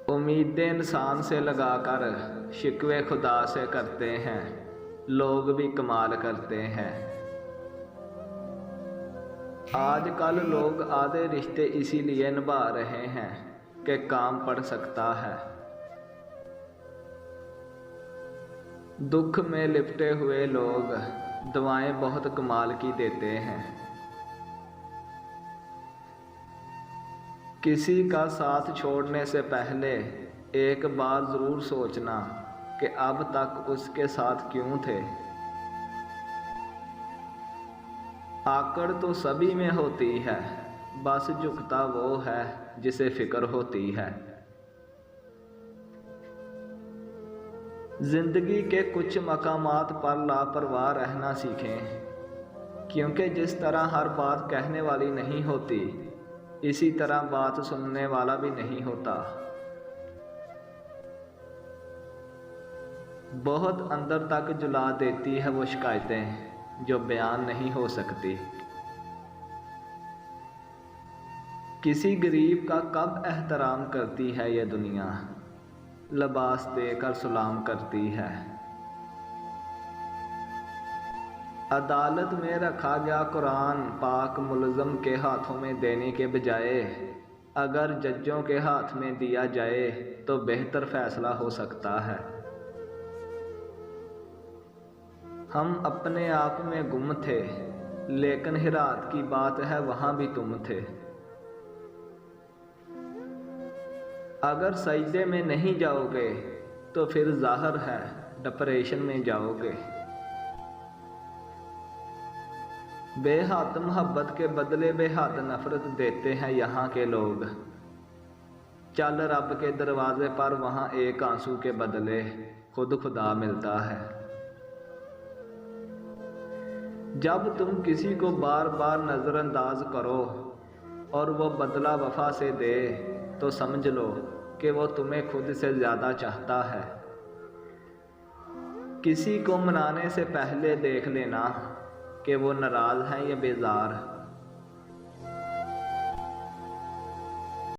उम्मीदें इंसान से लगाकर शिकवे खुदा से करते हैं, लोग भी कमाल करते हैं। आजकल लोग आधे रिश्ते इसीलिए निभा रहे हैं कि काम पड़ सकता है। दुख में लिपटे हुए लोग दवाएं बहुत कमाल की देते हैं। किसी का साथ छोड़ने से पहले एक बार ज़रूर सोचना कि अब तक उसके साथ क्यों थे। आकड़ तो सभी में होती है, बस झुकता वो है जिसे फिक्र होती है। जिंदगी के कुछ मकामात पर लापरवाह रहना सीखें, क्योंकि जिस तरह हर बात कहने वाली नहीं होती, इसी तरह बात सुनने वाला भी नहीं होता। बहुत अंदर तक जुला देती है वो शिकायतें जो बयान नहीं हो सकती। किसी गरीब का कब एहतराम करती है ये दुनिया, लिबास देकर सलाम करती है। अदालत में रखा गया कुरान पाक मुलज़म के हाथों में देने के बजाय अगर जजों के हाथ में दिया जाए तो बेहतर फैसला हो सकता है। हम अपने आप में गुम थे, लेकिन हिरात की बात है वहाँ भी तुम थे। अगर सजदे में नहीं जाओगे तो फिर ज़ाहिर है डिप्रेशन में जाओगे। बेहद मोहब्बत के बदले बेहद नफरत देते हैं यहाँ के लोग। चल रब के दरवाजे पर वहाँ एक आंसू के बदले खुद खुदा मिलता है। जब तुम किसी को बार बार नज़रअंदाज करो और वो बदला वफा से दे तो समझ लो कि वो तुम्हें खुद से ज़्यादा चाहता है। किसी को मनाने से पहले देख लेना कि वो नाराज़ हैं या बेजार।